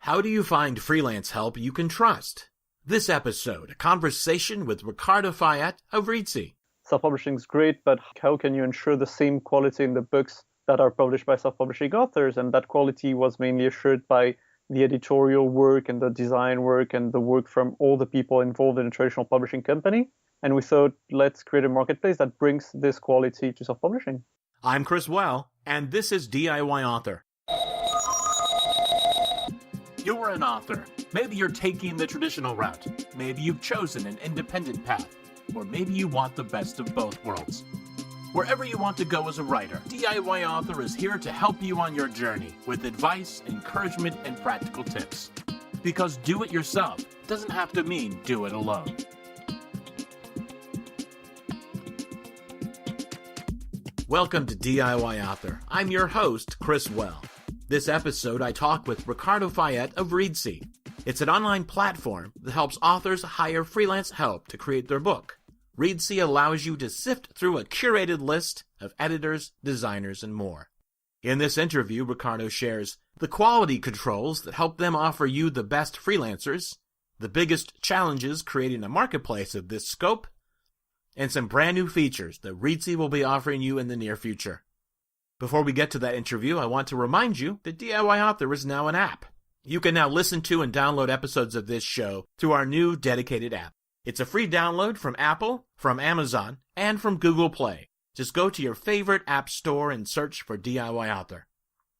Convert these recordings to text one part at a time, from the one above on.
How do you find freelance help you can trust? This episode, a conversation with Ricardo Fayet of Reedsy. Self-publishing is great, but how can you ensure the same quality in the books that are published by self-publishing authors? And that quality was mainly assured by the editorial work and the design work and the work from all the people involved in a traditional publishing company. And we thought, let's create a marketplace that brings this quality to self-publishing. I'm Chris Well, and this is DIY Author. You're an author. Maybe you're taking the traditional route. Maybe you've chosen an independent path. Or maybe you want the best of both worlds. Wherever you want to go as a writer, DIY Author is here to help you on your journey with advice, encouragement, and practical tips. Because do it yourself doesn't have to mean do it alone. Welcome to DIY Author. I'm your host, Chris Well. This episode, I talk with Ricardo Fayet of Reedsy. It's an online platform that helps authors hire freelance help to create their book. Reedsy allows you to sift through a curated list of editors, designers, and more. In this interview, Ricardo shares the quality controls that help them offer you the best freelancers, the biggest challenges creating a marketplace of this scope, and some brand new features that Reedsy will be offering you in the near future. Before we get to that interview, I want to remind you that DIY Author is now an app. You can now listen to and download episodes of this show through our new dedicated app. It's a free download from Apple, from Amazon, and from Google Play. Just go to your favorite app store and search for DIY Author.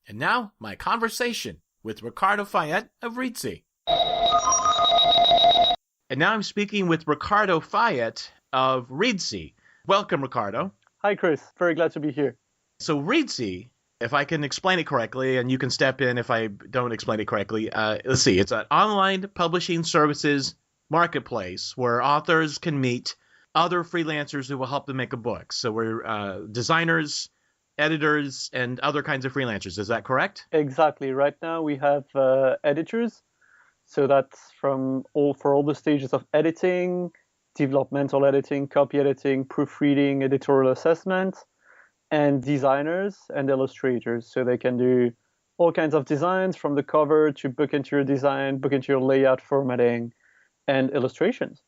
And now, my conversation with Ricardo Fayet of Reedsy. And now I'm speaking with Ricardo Fayet of Reedsy. Welcome, Ricardo. Hi, Chris. Very glad to be here. So Reedsy, if I can explain it correctly, and you can step in if I don't explain it correctly, let's see, it's an online publishing services marketplace where authors can meet other freelancers who will help them make a book. So we're designers, editors, and other kinds of freelancers. Is that correct? Exactly. Right now we have editors. So that's for all the stages of editing, developmental editing, copy editing, proofreading, editorial assessment, and designers and illustrators. So they can do all kinds of designs from the cover to book interior design, book interior layout, formatting, and illustrations.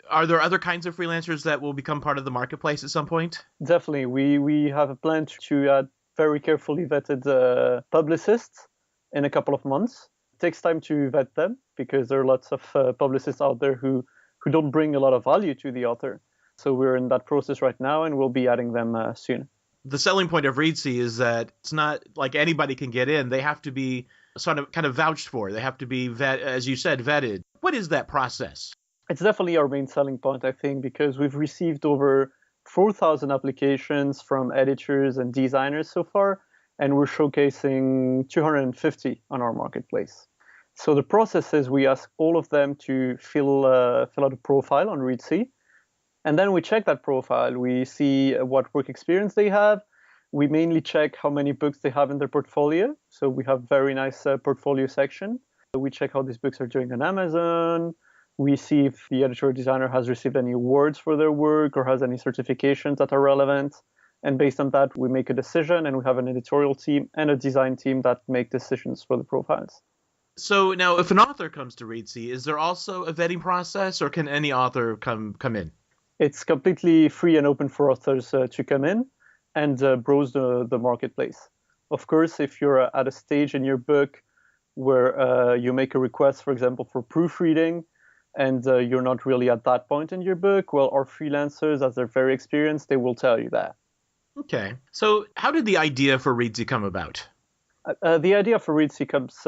Are there other kinds of freelancers that will become part of the marketplace at some point? Definitely. We have a plan to add very carefully vetted publicists in a couple of months. It takes time to vet them because there are lots of publicists out there who don't bring a lot of value to the author. So we're in that process right now, and we'll be adding them soon. The selling point of Reedsy is that it's not like anybody can get in. They have to be kind of vouched for. They have to be, as you said, vetted. What is that process? It's definitely our main selling point, I think, because we've received over 4,000 applications from editors and designers so far, and we're showcasing 250 on our marketplace. So the process is we ask all of them to fill out a profile on Reedsy. And then we check that profile. We see what work experience they have. We mainly check how many books they have in their portfolio. So we have very nice portfolio section. We check how these books are doing on Amazon. We see if the editor or designer has received any awards for their work or has any certifications that are relevant. And based on that, we make a decision, and we have an editorial team and a design team that make decisions for the profiles. So now, if an author comes to Reedsy, is there also a vetting process, or can any author come in? It's completely free and open for authors to come in and browse the marketplace. Of course, if you're at a stage in your book where you make a request, for example, for proofreading, and you're not really at that point in your book, well, our freelancers, as they're very experienced, they will tell you that. Okay. So how did the idea for Reedsy come about? The idea for Reedsy comes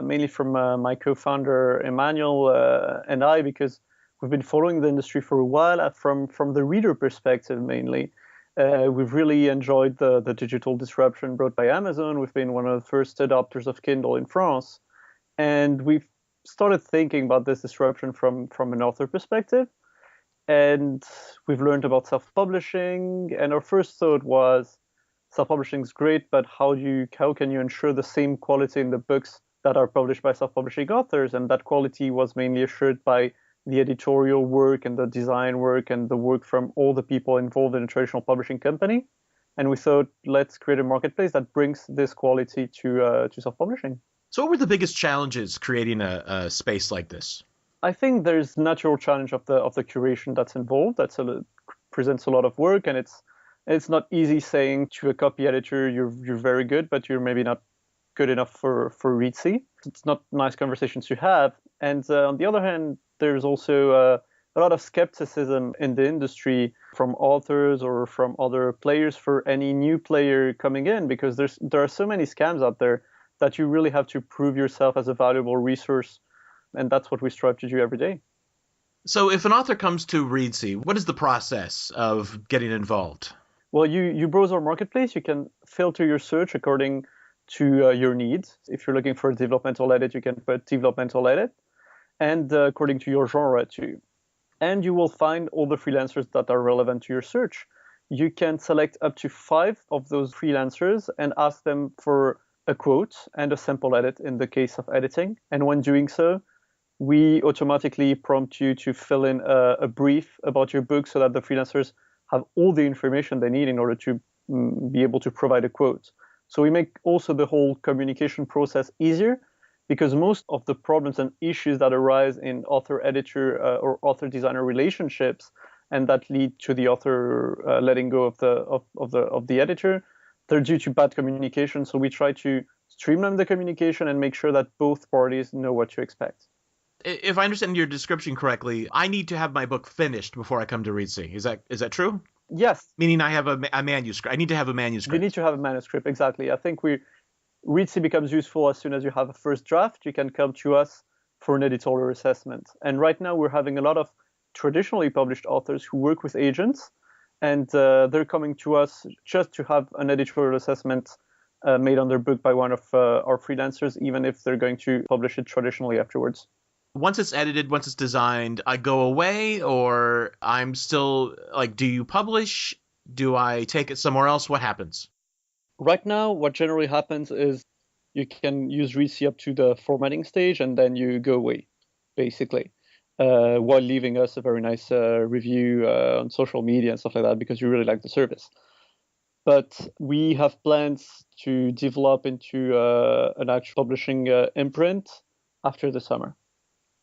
mainly from my co-founder, Emmanuel, and I, because we've been following the industry for a while from the reader perspective mainly. We've really enjoyed the digital disruption brought by Amazon. We've been one of the first adopters of Kindle in France. And we've started thinking about this disruption from an author perspective. And we've learned about self-publishing. And our first thought was, self-publishing is great, but how can you ensure the same quality in the books that are published by self-publishing authors? And that quality was mainly assured by the editorial work and the design work and the work from all the people involved in a traditional publishing company. And we thought, let's create a marketplace that brings this quality to self-publishing. So what were the biggest challenges creating a space like this? I think there's natural challenge of the curation that's involved. Presents a lot of work, and it's not easy saying to a copy editor you're very good, but you're maybe not good enough for Reedsy. It's not nice conversations to have. And on the other hand, there's also a lot of skepticism in the industry from authors or from other players for any new player coming in, because there are so many scams out there that you really have to prove yourself as a valuable resource. And that's what we strive to do every day. So if an author comes to Reedsy, what is the process of getting involved? Well, you browse our marketplace. You can filter your search according to your needs. If you're looking for a developmental edit, you can put developmental edit, and according to your genre too. And you will find all the freelancers that are relevant to your search. You can select up to 5 of those freelancers and ask them for a quote and a sample edit in the case of editing. And when doing so, we automatically prompt you to fill in a brief about your book so that the freelancers have all the information they need in order to be able to provide a quote. So we make also the whole communication process easier, because most of the problems and issues that arise in author-editor or author-designer relationships and that lead to the author letting go of the editor, they're due to bad communication. So we try to streamline the communication and make sure that both parties know what to expect. If I understand your description correctly, I need to have my book finished before I come to Reedsy. Is that true? Yes. Meaning I have a manuscript. I need to have a manuscript. You need to have a manuscript, exactly. I think Reedsy becomes useful as soon as you have a first draft. You can come to us for an editorial assessment. And right now we're having a lot of traditionally published authors who work with agents, and they're coming to us just to have an editorial assessment made on their book by one of our freelancers, even if they're going to publish it traditionally afterwards. Once it's edited, once it's designed, I go away, or I'm still like, do you publish? Do I take it somewhere else? What happens? Right now, what generally happens is you can use Reedsy up to the formatting stage, and then you go away, basically, while leaving us a very nice review on social media and stuff like that, because you really like the service. But we have plans to develop into an actual publishing imprint after the summer.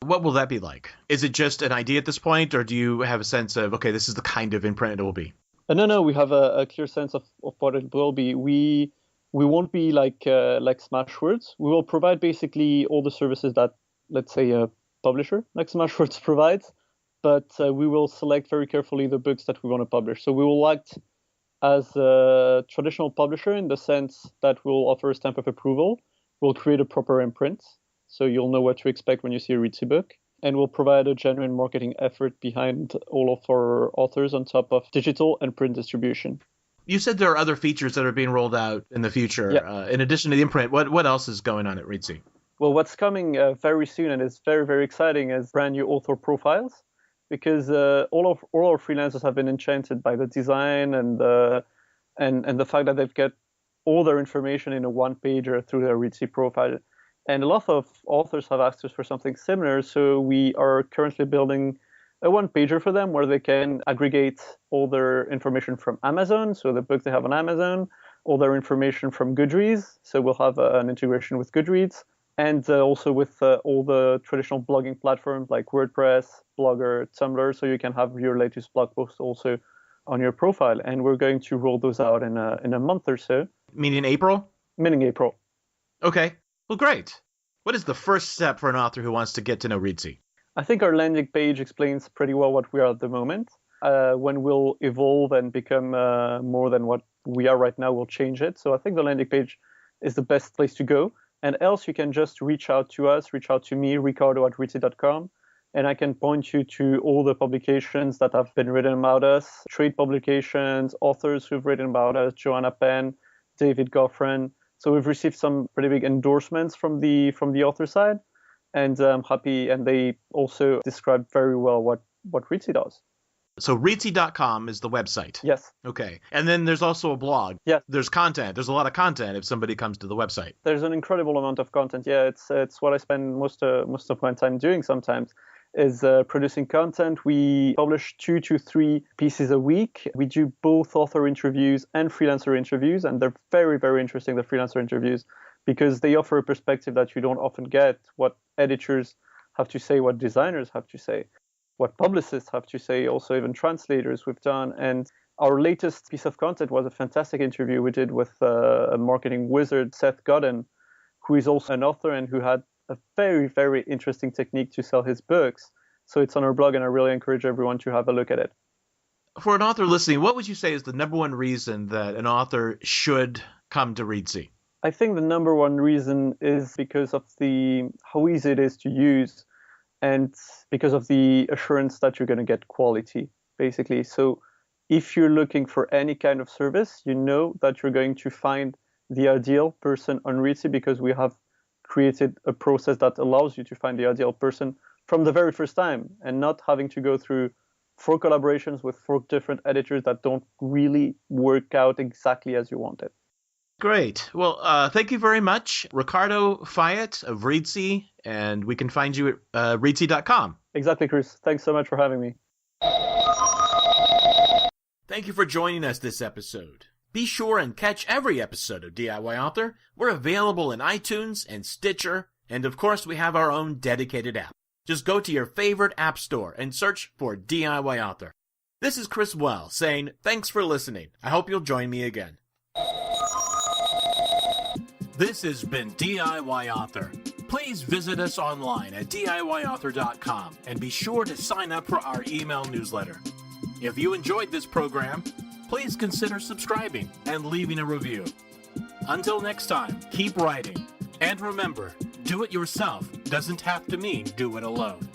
What will that be like? Is it just an idea at this point, or do you have a sense of, okay, this is the kind of imprint it will be? No, we have a clear sense of what it will be. We won't be like Smashwords. We will provide basically all the services that, let's say, a publisher like Smashwords provides, but we will select very carefully the books that we want to publish. So we will act as a traditional publisher in the sense that we'll offer a stamp of approval. We'll create a proper imprint, so you'll know what to expect when you see a Reedsy book. And we'll provide a genuine marketing effort behind all of our authors on top of digital and print distribution. You said there are other features that are being rolled out in the future. Yeah. In addition to the imprint, what else is going on at Reedsy? Well, what's coming very soon, and is very, very exciting, is brand new author profiles, because all our freelancers have been enchanted by the design and the fact that they've got all their information in a one-pager through their Reedsy profile. And a lot of authors have asked us for something similar, so we are currently building a one-pager for them where they can aggregate all their information from Amazon, so the books they have on Amazon, all their information from Goodreads, so we'll have an integration with Goodreads, and also with all the traditional blogging platforms like WordPress, Blogger, Tumblr, so you can have your latest blog post also on your profile. And we're going to roll those out in a month or so. Meaning April? Meaning April. Okay. Well, great. What is the first step for an author who wants to get to know Reedsy? I think our landing page explains pretty well what we are at the moment. When we'll evolve and become more than what we are right now, we'll change it. So I think the landing page is the best place to go. And else, you can just reach out to me, ricardo@reedsy.com, and I can point you to all the publications that have been written about us, trade publications, authors who've written about us, Joanna Penn, David Goffran. So we've received some pretty big endorsements from the author side, and I'm happy. And they also describe very well what Reedsy does. So Reedsy.com is the website. Yes. Okay. And then there's also a blog. Yeah. There's content. There's a lot of content if somebody comes to the website. There's an incredible amount of content. Yeah, it's what I spend most of my time doing sometimes, is producing content. We publish 2 to 3 pieces a week. We do both author interviews and freelancer interviews, and they're very, very interesting, the freelancer interviews, because they offer a perspective that you don't often get, what editors have to say, what designers have to say, what publicists have to say, also even translators we've done. And our latest piece of content was a fantastic interview we did with a marketing wizard, Seth Godin, who is also an author and who had a very, very interesting technique to sell his books. So it's on our blog, and I really encourage everyone to have a look at it. For an author listening, what would you say is the number one reason that an author should come to Reedsy? I think the number one reason is because of how easy it is to use, and because of the assurance that you're going to get quality, basically. So if you're looking for any kind of service, you know that you're going to find the ideal person on Reedsy, because we have created a process that allows you to find the ideal person from the very first time, and not having to go through 4 collaborations with 4 different editors that don't really work out exactly as you want it. Great. Well, thank you very much, Ricardo Fayet of Reedsy, and we can find you at reedsy.com. Exactly, Chris. Thanks so much for having me. Thank you for joining us this episode. Be sure and catch every episode of DIY Author. We're available in iTunes and Stitcher, and of course we have our own dedicated app. Just go to your favorite app store and search for DIY Author. This is Chris Well saying thanks for listening. I hope you'll join me again. This has been DIY Author. Please visit us online at DIYauthor.com and be sure to sign up for our email newsletter. If you enjoyed this program, please consider subscribing and leaving a review. Until next time, keep writing. And remember, do it yourself doesn't have to mean do it alone.